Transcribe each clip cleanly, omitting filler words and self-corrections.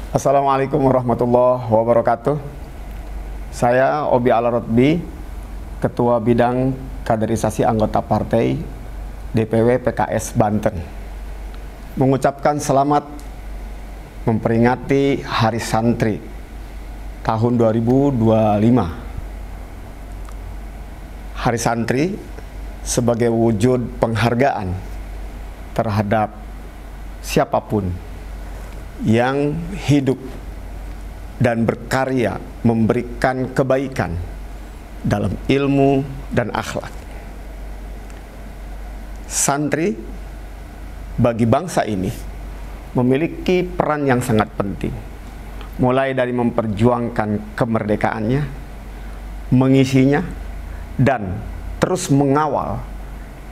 Assalamualaikum warahmatullahi wabarakatuh. Saya Obi Alarotbi, Ketua Bidang Kaderisasi Anggota Partai DPW PKS Banten, mengucapkan selamat memperingati Hari Santri tahun 2025. Hari Santri sebagai wujud penghargaan terhadap siapapun yang hidup dan berkarya memberikan kebaikan dalam ilmu dan akhlak. Santri bagi bangsa ini memiliki peran yang sangat penting, mulai dari memperjuangkan kemerdekaannya, mengisinya, dan terus mengawal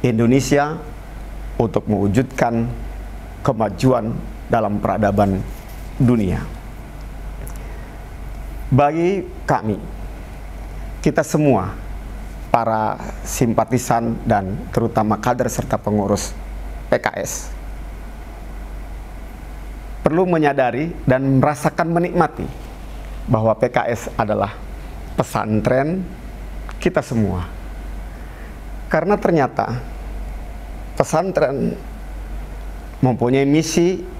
Indonesia untuk mewujudkan kemajuan dalam peradaban dunia. Bagi kami, kita semua, para simpatisan dan terutama kader serta pengurus PKS, perlu menyadari dan merasakan menikmati bahwa PKS adalah pesantren kita semua. Karena ternyata pesantren mempunyai misi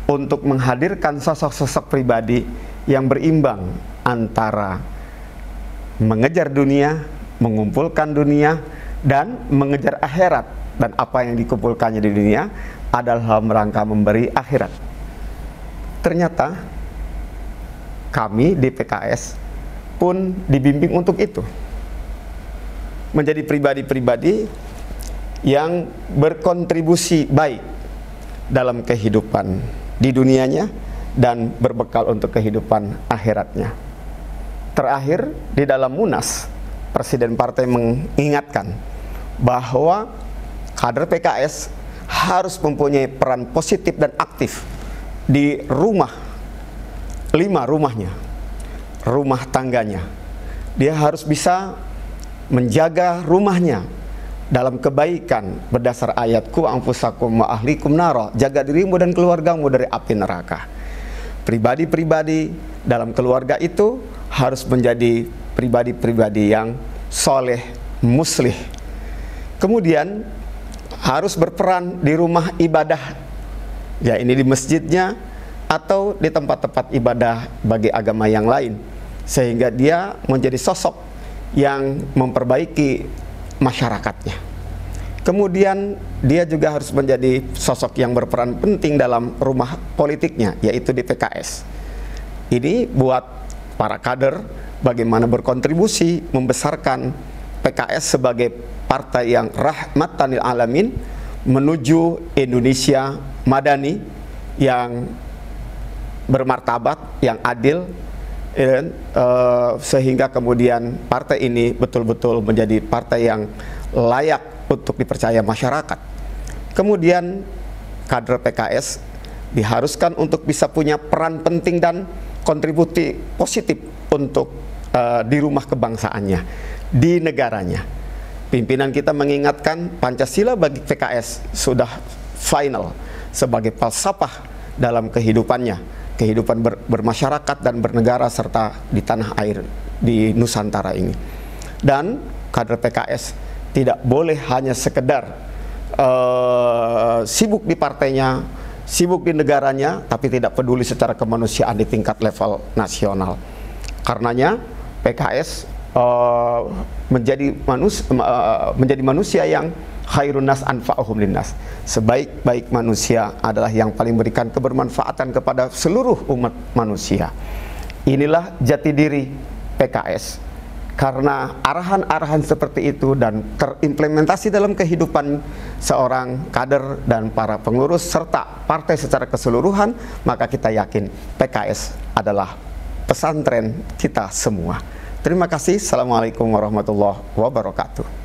untuk menghadirkan sosok-sosok pribadi yang berimbang antara mengejar dunia, mengumpulkan dunia, dan mengejar akhirat. Dan apa yang dikumpulkannya di dunia adalah merangka memberi akhirat. Ternyata kami di PKS pun dibimbing untuk itu, menjadi pribadi-pribadi yang berkontribusi baik dalam kehidupan di dunianya dan berbekal untuk kehidupan akhiratnya. Terakhir, di dalam Munas, Presiden Partai mengingatkan bahwa kader PKS harus mempunyai peran positif dan aktif di rumah, 5 rumahnya, rumah tangganya. Dia harus bisa menjaga rumahnya dalam kebaikan berdasar ayat ku anfusakum wa ahlikum naro, jaga dirimu dan keluargamu dari api neraka. Pribadi-pribadi dalam keluarga itu harus menjadi pribadi-pribadi yang soleh, muslih. Kemudian harus berperan di rumah ibadah, ya ini di masjidnya atau di tempat-tempat ibadah bagi agama yang lain, sehingga dia menjadi sosok yang memperbaiki masyarakatnya. Kemudian dia juga harus menjadi sosok yang berperan penting dalam rumah politiknya, yaitu di PKS. Ini buat para kader bagaimana berkontribusi membesarkan PKS sebagai partai yang rahmatan lil alamin menuju Indonesia madani yang bermartabat, yang adil, sehingga kemudian partai ini betul-betul menjadi partai yang layak untuk dipercaya masyarakat. Kemudian kader PKS diharuskan untuk bisa punya peran penting dan kontribusi positif untuk di rumah kebangsaannya, di negaranya. Pimpinan kita mengingatkan Pancasila bagi PKS sudah final sebagai falsafah dalam kehidupannya, kehidupan bermasyarakat dan bernegara serta di tanah air di Nusantara ini. Dan kader PKS tidak boleh hanya sekedar sibuk di partainya, sibuk di negaranya, tapi tidak peduli secara kemanusiaan di tingkat level nasional. Karenanya PKS menjadi manusia yang khairun nas anfa'uhum linnas. Sebaik-baik manusia adalah yang paling memberikan kebermanfaatan kepada seluruh umat manusia. Inilah jati diri PKS. Karena arahan-arahan seperti itu dan terimplementasi dalam kehidupan seorang kader dan para pengurus serta partai secara keseluruhan, maka kita yakin PKS adalah pesantren kita semua. Terima kasih. Assalamualaikum warahmatullahi wabarakatuh.